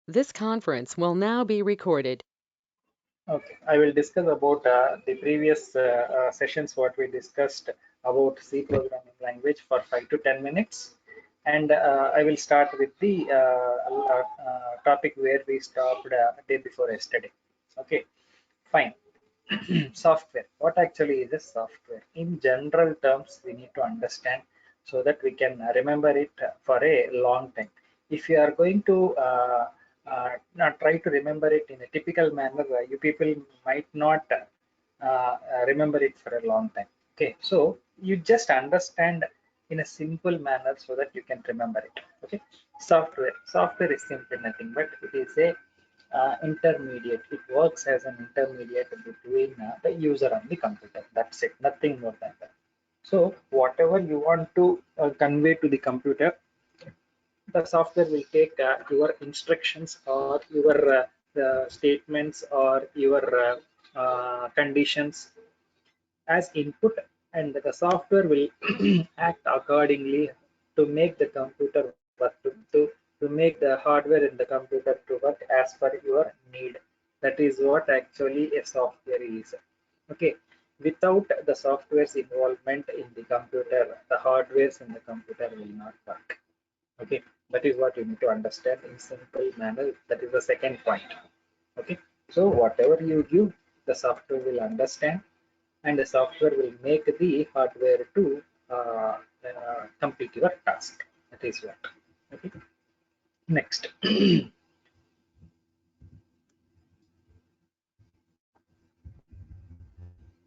This conference will now be recorded. Okay, I will discuss about the previous sessions what we discussed about C programming language for 5 to 10 minutes. And I will start with the topic where we stopped day before yesterday. Okay, fine. Software. What actually is a software? In general terms, we need to understand so that we can remember it for a long time. If you are going to not try to remember it in a typical manner, you people might not remember it for a long time. Okay, so you just understand in a simple manner so that you can remember it. Okay, software is simply nothing but it is a intermediate. It works as an intermediate between the user and the computer. That's it, nothing more than that. So whatever you want to convey to the computer, the software will take your instructions or your statements or your conditions as input, and the software will act accordingly to make the computer work, to make the hardware in the computer to work as per your need. That is what actually a software is. Okay, without the software's involvement in the computer, the hardwares in the computer will not work. Okay, that is what you need to understand in simple manner. That is the second point. Okay, so whatever you give, the software will understand, and the software will make the hardware to complete your task. That is what. Okay. Next, we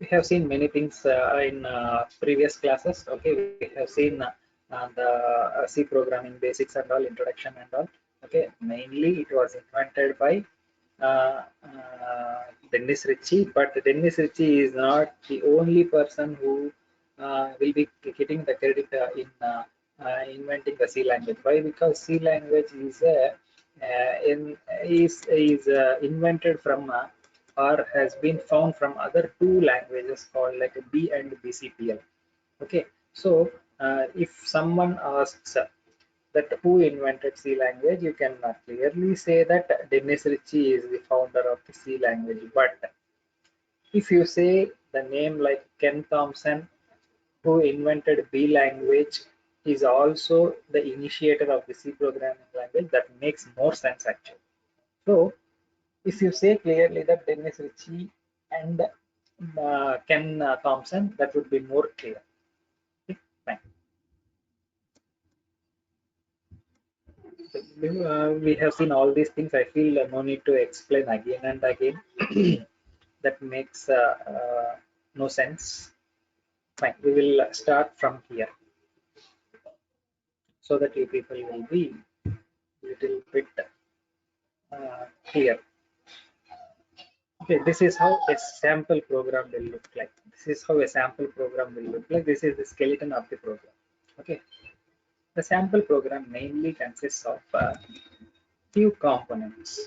have seen many things in previous classes. Okay, we have seen the C programming basics and all, introduction and all. Okay, mainly it was invented by Dennis Ritchie, but Dennis Ritchie is not the only person who will be getting the credit in inventing the C language. Why? Because C language is invented from or has been found from other two languages called like B and BCPL. Okay, so if someone asks that who invented C language, you can clearly say that Dennis Ritchie is the founder of the C language. But if you say the name like Ken Thompson, who invented B language, is also the initiator of the C programming language, that makes more sense actually. So if you say clearly that Dennis Ritchie and Ken Thompson, that would be more clear. Okay, fine. We have seen all these things. I feel no need to explain again and again. That makes no sense. Fine. We will start from here so that you people will be little bit clear. Okay, this is how a sample program will look like. This is how a sample program will look like. This is the skeleton of the program. Okay, the sample program mainly consists of few components.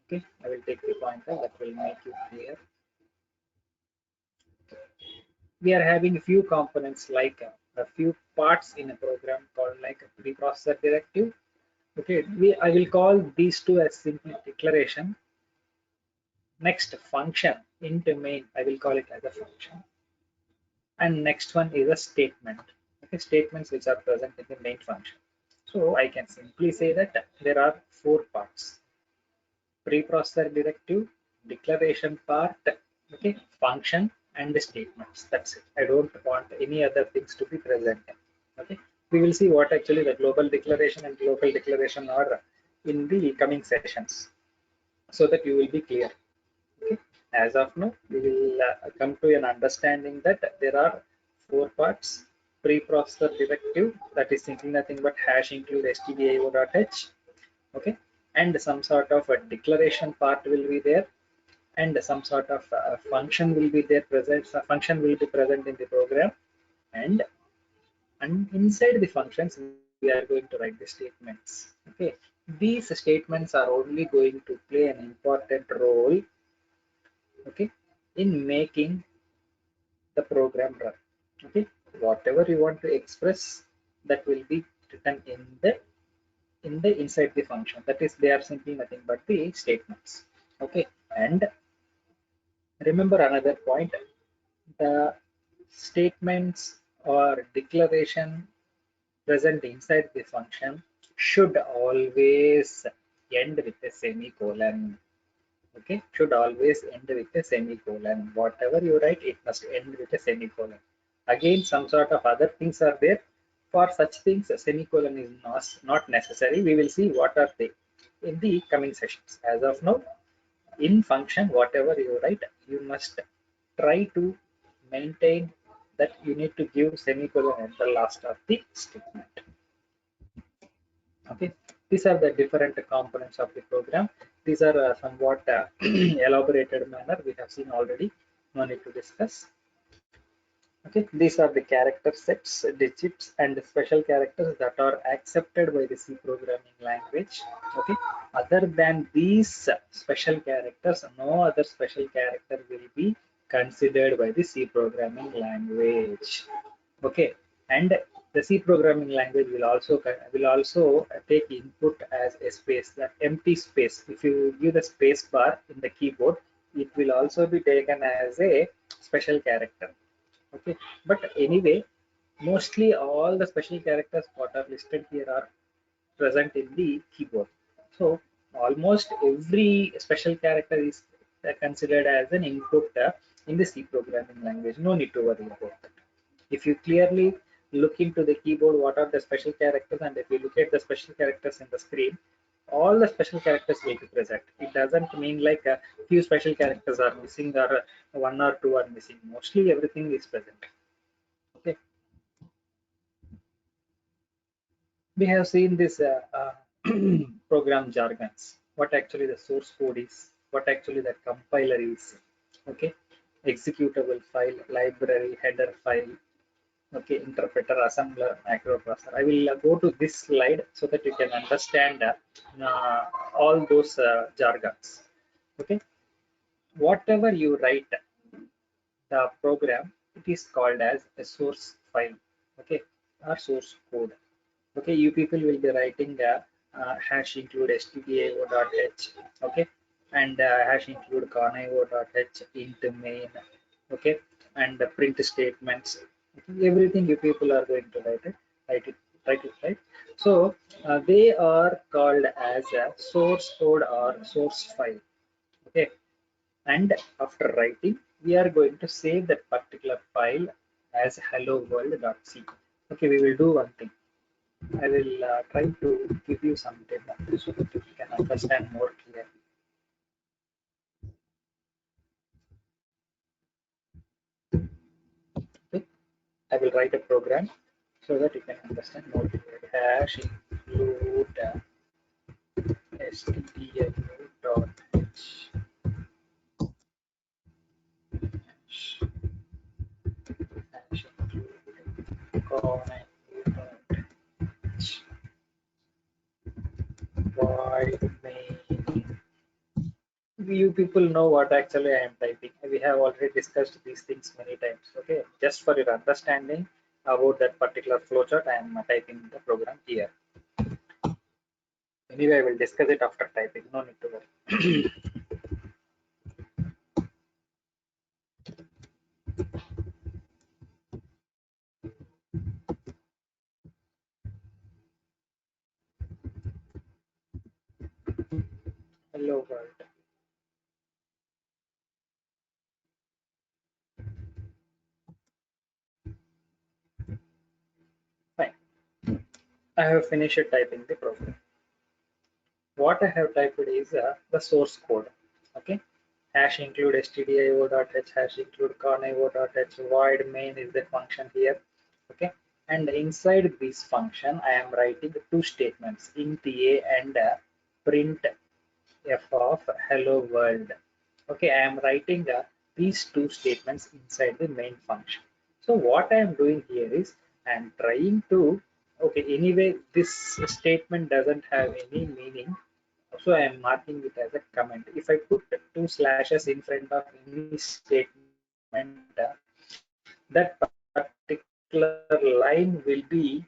Okay, I will take the pointer that will make you clear. We are having few components like a few parts in a program called like a preprocessor directive. Okay, I will call these two as simply declaration. Next function int main, I will call it as a function, and next one is a statement. Okay, statements which are present in the main function. So I can simply say that there are four parts: preprocessor directive, declaration part, okay, function, and the statements. That's it. I don't want any other things to be present. Okay, we will see what actually the global declaration and local declaration are in the coming sessions, so that you will be clear. Okay, as of now, we will come to an understanding that there are four parts: preprocessor directive, that is simply nothing but hash include stdio.h. Okay, and some sort of a declaration part will be there, and some sort of function will be there present. A function will be present in the program, and inside the functions we are going to write the statements. Okay, these statements are only going to play an important role, okay, in making the program run. Okay, whatever you want to express, that will be written in the in the inside the function. That is, they are simply nothing but the statements. Okay, and remember another point: the statements or declaration present inside the function should always end with a semicolon. Okay, should always end with a semicolon. Whatever you write, it must end with a semicolon. Again, some sort of other things are there. For such things, a semicolon is not necessary. We will see what are they in the coming sessions. As of now, in function, whatever you write, you must try to maintain that you need to give semicolon at the last of the statement. Okay, these are the different components of the program. These are somewhat elaborated manner we have seen already, no need to discuss. Okay, these are the character sets, digits, and special characters that are accepted by the C programming language. Okay, other than these special characters, no other special character will be considered by the C programming language. Okay, and the C programming language will also take input as a space, the empty space. If you give the space bar in the keyboard, it will also be taken as a special character. Okay, but anyway, mostly all the special characters what are listed here are present in the keyboard. So almost every special character is considered as an input in the C programming language. No need to worry about that. If you clearly look into the keyboard what are the special characters, and if you look at the special characters in the screen, all the special characters will be present. It doesn't mean like a few special characters are missing or one or two are missing. Mostly everything is present. Okay, we have seen this program jargons, what actually the source code is, what actually the compiler is. Okay, executable file, library, header file. Okay, interpreter, assembler, macroprocessor. I will go to this slide so that you can understand all those jargons. Okay, whatever you write the program, it is called as a source file. Okay, or source code. Okay, you people will be writing the hash include stdio.h. Okay, and hash include conio.h int main. Okay, and the print statements. Okay, everything you people are going to write it right. So they are called as a source code or source file. Okay, and after writing, we are going to save that particular file as hello world.c. Okay, we will do one thing. I will try to give you some demo so that you can understand more clearly. Okay? I will write a program so that you can understand more clearly. Hash include stdio.h hash include connect void main. You people know what actually I am typing. We have already discussed these things many times. Okay, just for your understanding about that particular flowchart, I am typing the program here. Anyway, I will discuss it after typing. No need to worry. Hello world. Fine. I have finished typing the program. What I have typed is the source code. Okay. Hash include stdio.h, hash include conio.h, void main is the function here. Okay, and inside this function I am writing two statements, int a and print f of hello world. Okay, I am writing these two statements inside the main function. So what I am doing here is I am trying to, okay, anyway this statement doesn't have any meaning, so I am marking it as a comment. If I put two slashes in front of any statement, that particular line will be